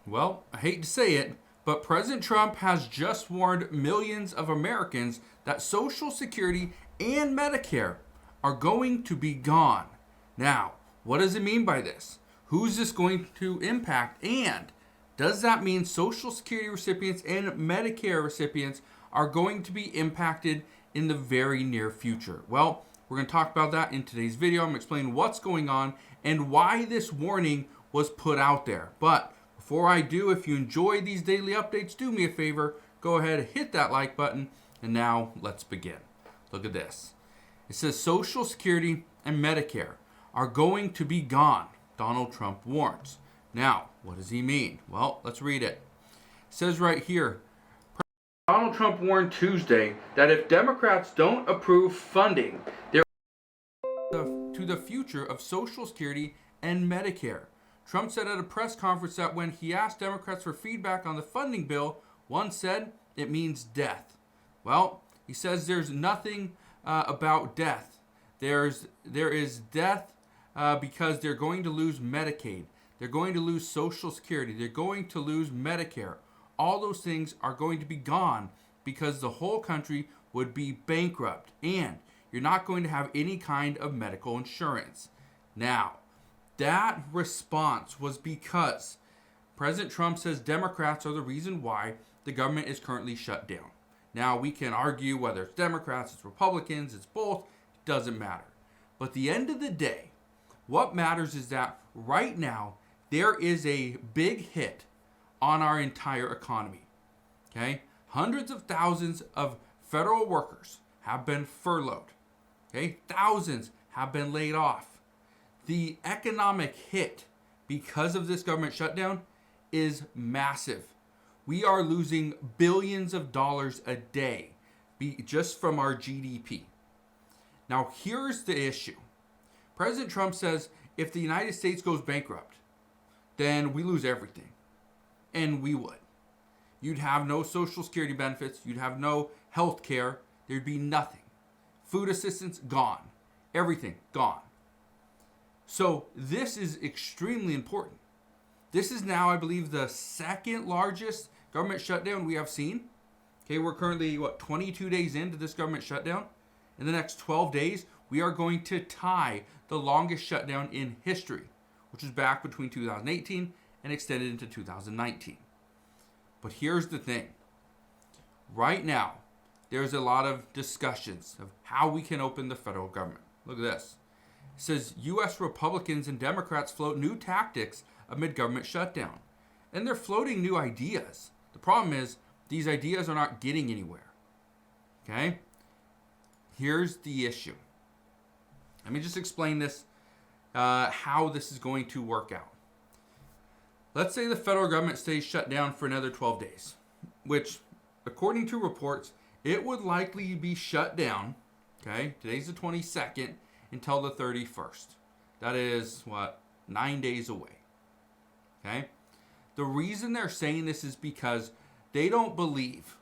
Well, I hate to say it, but President Trump has just warned millions of Americans that Social Security and Medicare are going to be gone. Now, what does it mean by this? Who's this going to impact? And does that mean Social Security recipients and Medicare recipients are going to be impacted in the very near future? Well, we're going to talk about that in today's video. I'm going to explain what's going on and why this warning was put out there. But before I do, if you enjoy these daily updates, do me a favor, go ahead and hit that like button. And now let's begin. Look at this. It says Social Security and Medicare are going to be gone, Donald Trump warns. Now, what does he mean? Well, let's read it. It says right here, Donald Trump warned Tuesday that if Democrats don't approve funding to the future of Social Security and Medicare. Trump said at a press conference that when he asked Democrats for feedback on the funding bill, one said it means death. Well, he says there's nothing about death. There is death because they're going to lose Medicaid. They're going to lose Social Security. They're going to lose Medicare. All those things are going to be gone because the whole country would be bankrupt and you're not going to have any kind of medical insurance. Now, that response was because President Trump says Democrats are the reason why the government is currently shut down. Now, we can argue whether it's Democrats, it's Republicans, it's both, it doesn't matter. But at the end of the day, what matters is that right now, there is a big hit on our entire economy. Okay? Hundreds of thousands of federal workers have been furloughed. Okay? Thousands have been laid off. The economic hit because of this government shutdown is massive. We are losing billions of dollars a day just from our GDP. Now, here's the issue. President Trump says if the United States goes bankrupt, then we lose everything. And we would. You'd have no Social Security benefits. You'd have no health care. There'd be nothing. Food assistance, gone. Everything, gone. So this is extremely important. This is now, I believe, the second largest government shutdown we have seen. Okay, we're currently, 22 days into this government shutdown. In the next 12 days, we are going to tie the longest shutdown in history, which is back between 2018 and extended into 2019. But here's the thing. Right now, there's a lot of discussions of how we can open the federal government. Look at this. It says U.S. Republicans and Democrats float new tactics amid government shutdown. And they're floating new ideas. The problem is these ideas are not getting anywhere. Okay? Here's the issue. Let me just explain this, how this is going to work out. Let's say the federal government stays shut down for another 12 days, which, according to reports, it would likely be shut down, okay, today's the 22nd, until the 31st. That is, 9 days away, okay? The reason they're saying this is because they don't believe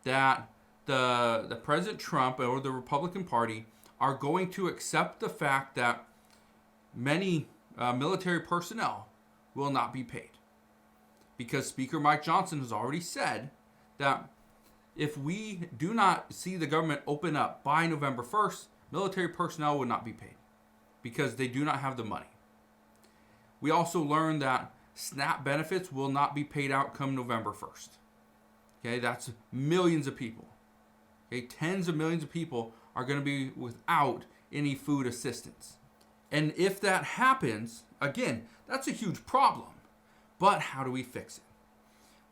that the President Trump or the Republican Party are going to accept the fact that many military personnel will not be paid. Because Speaker Mike Johnson has already said that if we do not see the government open up by November 1st, military personnel would not be paid because they do not have the money. We also learned that SNAP benefits will not be paid out come November 1st. Okay, that's millions of people. Okay, tens of millions of people are going to be without any food assistance. And if that happens, again, that's a huge problem. But how do we fix it?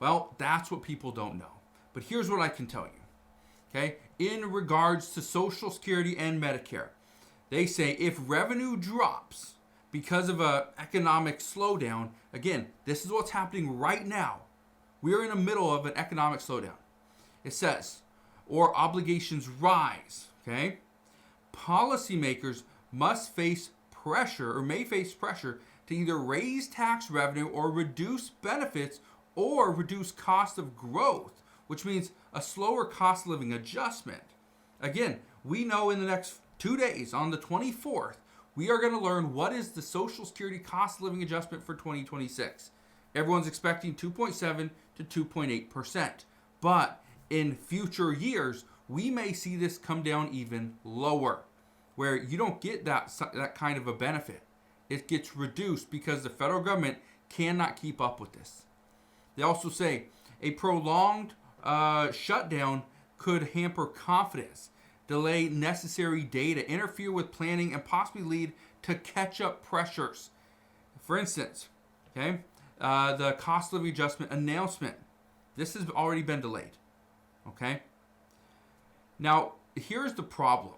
Well, that's what people don't know. But here's what I can tell you. Okay? In regards to Social Security and Medicare, they say if revenue drops because of an economic slowdown, again, this is what's happening right now. We are in the middle of an economic slowdown. It says, or obligations rise, okay? Policymakers must face pressure or may face pressure to either raise tax revenue or reduce benefits or reduce cost of growth, which means a slower cost of living adjustment. Again, we know in the next 2 days, on the 24th, we are going to learn what is the Social Security cost of living adjustment for 2026. Everyone's expecting 2.7 to 2.8%. But in future years, we may see this come down even lower, where you don't get that kind of a benefit. It gets reduced because the federal government cannot keep up with this. They also say a prolonged shutdown could hamper confidence, delay necessary data, interfere with planning, and possibly lead to catch-up pressures. For instance, okay, the cost of living adjustment announcement. This has already been delayed. Okay? Now, here's the problem.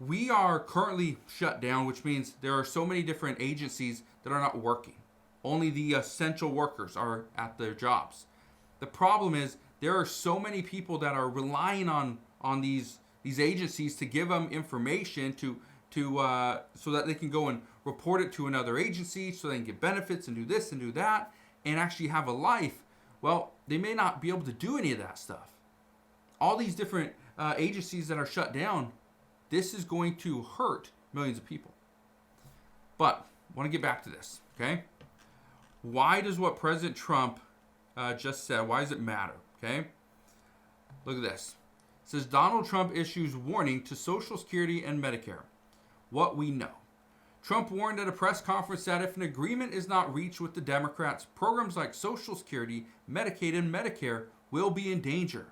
We are currently shut down, which means there are so many different agencies that are not working. Only the essential workers are at their jobs. The problem is there are so many people that are relying on these agencies to give them information to so that they can go and report it to another agency so they can get benefits and do this and do that and actually have a life. Well, they may not be able to do any of that stuff. All these different agencies that are shut down, this is going to hurt millions of people. But I want to get back to this, okay? Why does what President Trump just said, why does it matter, okay? Look at this. It says Donald Trump issues warning to Social Security and Medicare. What we know. Trump warned at a press conference that if an agreement is not reached with the Democrats, programs like Social Security, Medicaid, and Medicare will be in danger.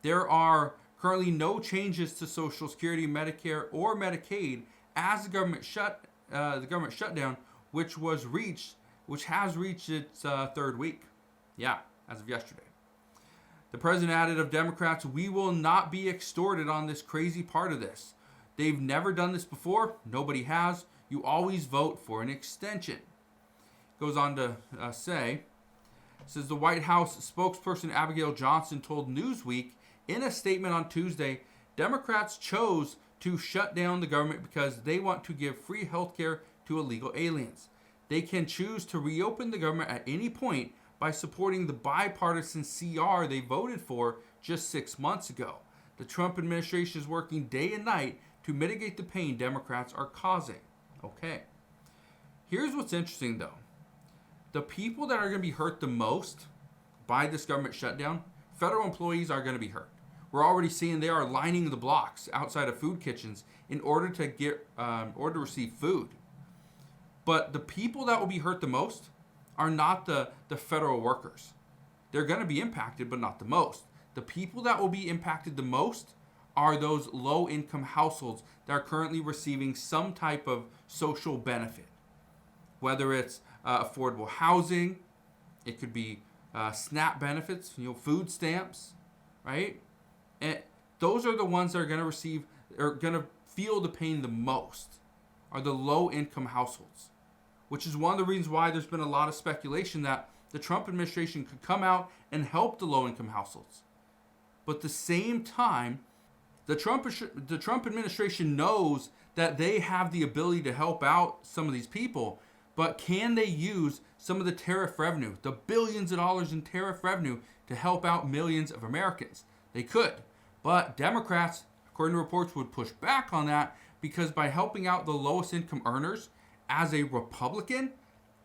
There are currently no changes to Social Security, Medicare, or Medicaid as the government shutdown, which has reached its third week. Yeah, as of yesterday. The president added of Democrats, we will not be extorted on this crazy part of this. They've never done this before. Nobody has. You always vote for an extension. Goes on to say, says the White House spokesperson Abigail Johnson told Newsweek in a statement on Tuesday, Democrats chose to shut down the government because they want to give free health care to illegal aliens. They can choose to reopen the government at any point by supporting the bipartisan CR they voted for just 6 months ago. The Trump administration is working day and night to mitigate the pain Democrats are causing. Okay. Here's what's interesting, though. The people that are going to be hurt the most by this government shutdown, federal employees are going to be hurt. We're already seeing they are lining the blocks outside of food kitchens in order to receive food. But the people that will be hurt the most are not the federal workers. They're going to be impacted, but not the most. The people that will be impacted the most are those low-income households that are currently receiving some type of social benefit. Whether it's affordable housing, it could be SNAP benefits, food stamps, right? And those are the ones that are going to feel the pain the most, are the low-income households, which is one of the reasons why there's been a lot of speculation that the Trump administration could come out and help the low-income households. But at the same time, the Trump administration knows that they have the ability to help out some of these people, but can they use some of the tariff revenue, the billions of dollars in tariff revenue, to help out millions of Americans? They could, but Democrats, according to reports, would push back on that because by helping out the lowest income earners as a Republican,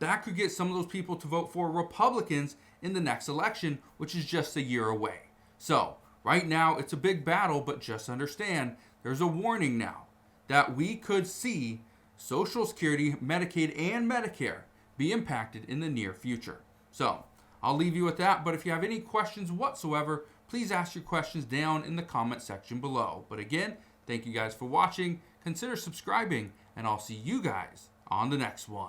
that could get some of those people to vote for Republicans in the next election, which is just a year away. So, right now, it's a big battle, but just understand, there's a warning now that we could see Social Security, Medicaid, and Medicare be impacted in the near future. So, I'll leave you with that, but if you have any questions whatsoever, please ask your questions down in the comment section below. But again, thank you guys for watching. Consider subscribing, and I'll see you guys on the next one.